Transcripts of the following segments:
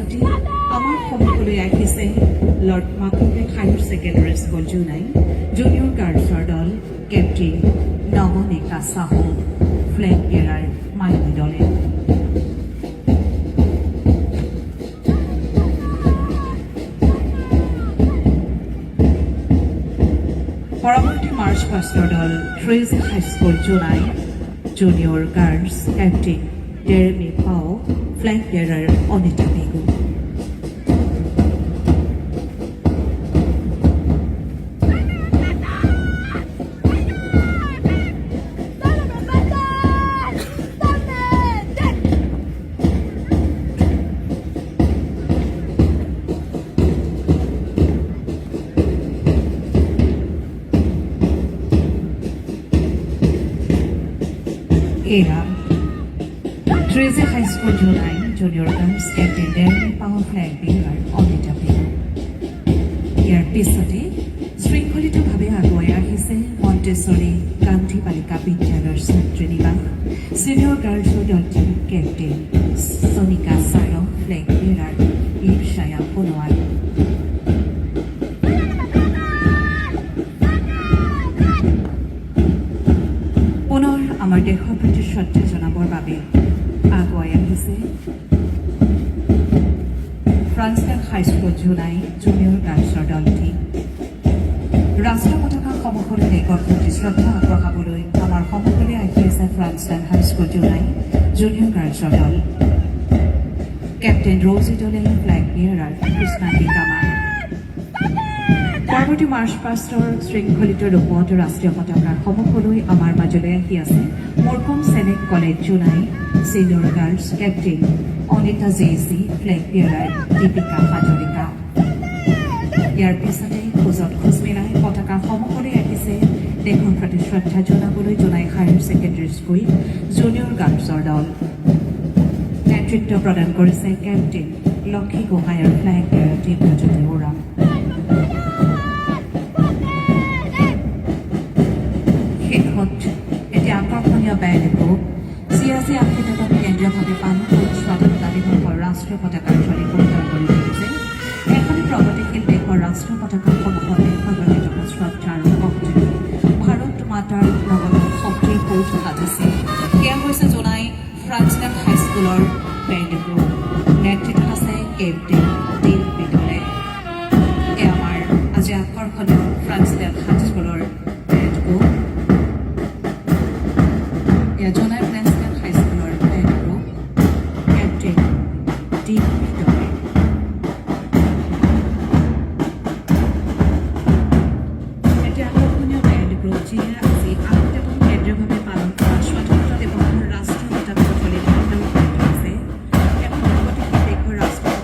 পিছতে আমাৰ সন্মুখলৈ আহিছে লৰ্ড মাকৌবেক higher secondary school Jonai junior গাৰ্লছৰ দল captain Nabanika Sahu flag bearer মাইনী দলে পৰৱৰ্তী মাৰ্চ পাষ্টৰ দল ট্ৰেজ high school Jonai junior girls captain ডেৰেমি পাও ফ্লেগ বেয়াৰাৰ অনিতা বেগু এয়া ট্ৰেজে high school Jonai junior girls captain ডেৰেমি পাও ফ্লেগ বেয়াৰাৰ অনিতা বেগু ইয়াৰ পিছতে শৃংখলিতভাৱে আগুৱাই আহিছে মণ্টেশ্বৰী গান্ধী বালিকা বিদ্যালয়ৰ ছাত্ৰী নিবাস ছিনিয়ৰ গাৰ্লছৰ দলটিৰ কেপ্টেইন সনিকা চাৰং ফ্লেগ বেয়াৰাৰ ঈৰ্ষায়া সোণোৱাল পুনৰ আমাৰ দেশৰ প্ৰতি শ্ৰদ্ধা জনাবৰ বাবে আগুৱাই আহিছে ফ্ৰান্সডেল হাইস্কুল জোনাই জুনিয়ৰ গাৰ্লছৰ দলটি ৰাষ্ট্ৰীয় পতাকা সন্মুখলৈ দেশৰ প্ৰতি শ্ৰদ্ধা আগবঢ়াবলৈ আমাৰ সন্মুখলৈ আহি আছে ফ্ৰান্সডেল হাইস্কুল জোনাই জুনিয়ৰ গাৰ্লছৰ দল কেপ্টেইন ৰ'জি দলে ফ্লেগ বেয়াৰাৰ কৃষ্ণান্দী কামা পৰৱৰ্তী মাৰ্চ পাষ্টৰ শৃংখলিত ৰূপত ৰাষ্ট্ৰীয় পতাকাৰ সন্মুখলৈ আমাৰ মাজলৈ আহি আছে মৰকম চেনেক college Jonai senior girls captain Anita জেচি ফ্লেগ বেয়াৰাৰ দীপিকা হাজৰিকা ইয়াৰ পিছতে খোজত খোজ মিলাই পতাকাৰ সন্মুখলৈ আহিছে দেশৰ প্ৰতি শ্ৰদ্ধা জনাবলৈ Jonai higher secondary school junior গাৰ্লছৰ দল নেতৃত্ব প্ৰদান কৰিছে কেপ্টেইন লক্ষী গোহাঁইৰ ফ্লেগ বেয়াৰাৰ দিব্যজ্যোতি ওৰাম শেষত এটি আকৰ্ষণীয় বেণ্ড গ্ৰুপ ৮৬ টকাত কেন্দ্ৰীয়ভাৱে পালন কৰি স্বাধীনতা দিৱসৰ ৰাষ্ট্ৰীয় পতাকাৰ ধৰি পৰিধান কৰি তুলিছে এখনি প্ৰগতিশীল দেশৰ ৰাষ্ট্ৰীয় পতাকাৰ সন্মুখত দেশৰ প্ৰতি শ্ৰদ্ধা আৰু ভক্তি ভাৰত মাতাৰ লগত শক্তিৰ কৌঠ সাজিছে সেয়া হৈছে জোনাই ফ্ৰান্সডেল হাইস্কুলৰ বেণ্ড গ্ৰুপ নেতৃত্বত আছে কেপ্টেইন টিম বিদলে এয়া আমাৰ আজি আকৰ্ষণীয় ফ্ৰান্সডেল হাইস্কুলৰ বেণ্ড গ্ৰুপ এয়া জোনাই ফ্ৰান্সডেল হাইস্কুলৰ বেণ্ড গ্ৰুপ কেপ্টেইন টিম বিদলে এটি আকৰ্ষণীয় বেণ্ড গ্ৰুপ যিয়ে আজি আঠটাকৈ কেন্দ্ৰীয়ভাৱে পালন কৰা স্বাধীনতা দিৱসৰ ৰাষ্ট্ৰীয় পতাকাৰ ফলিত আছে এখন প্ৰগতিশীল দেশৰ ৰাষ্ট্ৰীয়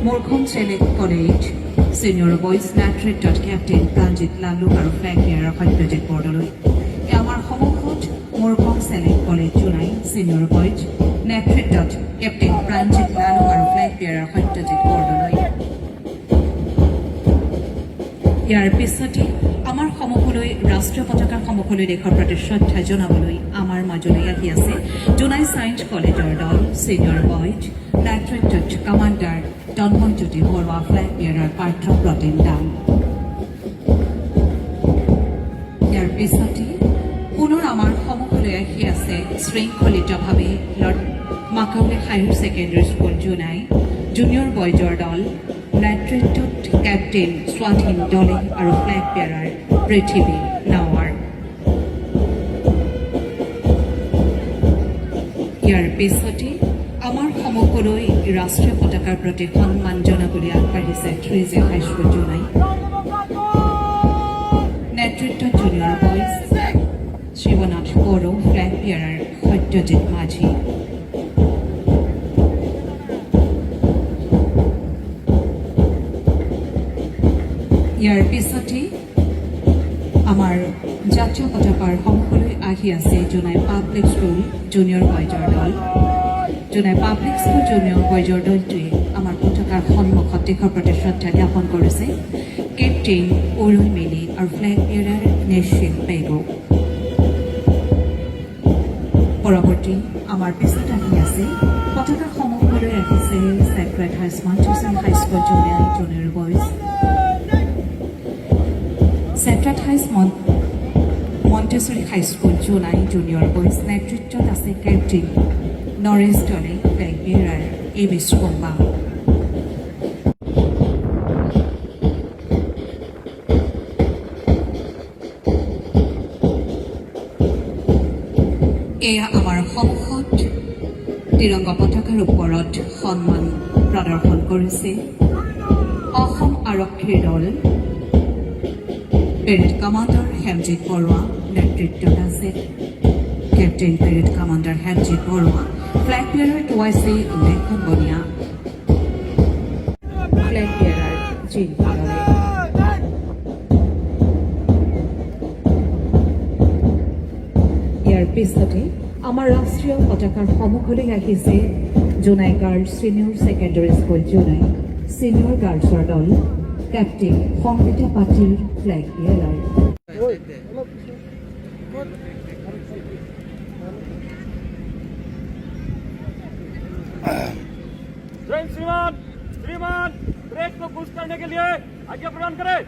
মৰকম চেনেক কলেজ ছিনিয়ৰ বয়জ নেতৃত্বত কেপ্টেইন প্ৰাঞ্জিত লালু আৰু ফ্লেগ বেয়াৰাৰ সত্যজিৎ বৰদলৈ আমাৰ সন্মুখত মৰকম চেনেক কলেজ জোনাই ছিনিয়ৰ বয়জ নেতৃত্বত কেপ্টেইন প্ৰাঞ্জিত লালু আৰু ফ্লেগ বেয়াৰাৰ সত্যজিৎ বৰদলৈ ইয়াৰ পিছতে আমাৰ সন্মুখলৈ ৰাষ্ট্ৰীয় পতাকাৰ সন্মুখলৈ দেশৰ প্ৰতি শ্ৰদ্ধা জনাবলৈ আমাৰ মাজলৈ আহি আছে জোনাই ছায়েন্স কলেজৰ দল ছিনিয়ৰ বয়জ নেতৃত্বত commander Tanmoyjyoti Baruah flag bearer Partha Pratim Dam ইয়াৰ পিছতে পুনৰ আমাৰ সন্মুখলৈ আহি আছে শৃংখলিতভাৱে লৰ্ড মাকৌবেক higher secondary school Jonai junior বয়জৰ দল নেতৃত্বত কেপ্টেইন স্বাধীন দলে আৰু ফ্লেগ বেয়াৰাৰ পৃথিৱী নাৱাৰ ইয়াৰ পিছতে আমাৰ সন্মুখলৈ ৰাষ্ট্ৰীয় পতাকাৰ প্ৰতি সন্মান জনাবলৈ আগবাঢ়িছে ট্ৰেজে হাইস্কুল জোনাই নেতৃত্বত junior boys Shivnath Boro flag bearer Satyajit Majhi ইয়াৰ পিছতেই আমাৰ জাতীয় পতাকাৰ সন্মুখলৈ আহি আছে জোনাই পাব্লিক স্কুল জুনিয়ৰ বয়জৰ দল। জোনাই পাব্লিক স্কুল জুনিয়ৰ বয়জৰ দলটোৱে আমাৰ পতাকাৰ সন্মুখত দেশৰ প্ৰতি শ্ৰদ্ধা জ্ঞাপন কৰিছে। কেপ্টেইন অৰুণ মেলি আৰু ফ্লেগ বেয়াৰাৰ নেশ্বিল বেগো। পৰৱৰ্তী আমাৰ পিছত আহি আছে পতাকাৰ সন্মুখলৈ ৰাখিছে Sacred high school junior boys. Sacred Montessori high school Jonai junior boys নেতৃত্বত আছে কেপ্টেইন নৰেশ দলে ফ্লেগ বেয়াৰাৰ এ বিশ্বকৰ্মা। এয়া আমাৰ সন্মুখত তিৰংগা পতাকাৰ ওপৰত সন্মান প্ৰদৰ্শন কৰিছে অসম আৰক্ষীৰ দল। পেৰেড কমাণ্ডাৰ হেমজিৎ বৰুৱা নেতৃত্বত আছে captain parade commander Hemjit Baruah. Flag bearer টুৱাইছে লেখন বনিয়া ফ্লেগ বেয়াৰাৰ জিন দলে। ইয়াৰ পিছতে আমাৰ ৰাষ্ট্ৰীয় পতাকাৰ সন্মুখলৈ আহিছে Jonai girls senior secondary school Jonai senior গাৰ্লছৰ দল। Captain Sangita Patil flag bearer. श्रीमान श्रीमान ब्रेक को पुश करने के लिए आज्ञा प्रदान करें।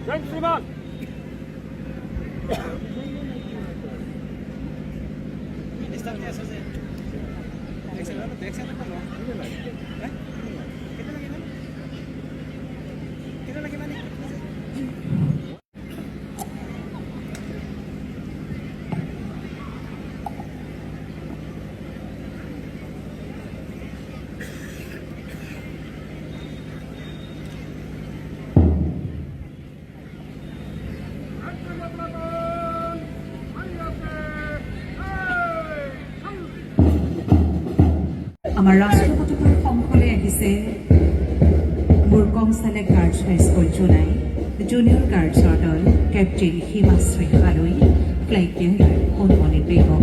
जय श्रीमान। আমাৰ ৰাষ্ট্ৰীয় পতাকাৰ সন্মুখলৈ আহিছে বুৰকংচালে গাৰ্লছ হাইস্কুল জোনাই জুনিয়ৰ গাৰ্লছৰ দল। কেপ্টেইন হিমাশ্ৰী হালৈ ফ্লেগ বেয়াৰাৰ সোণমণি বেগম।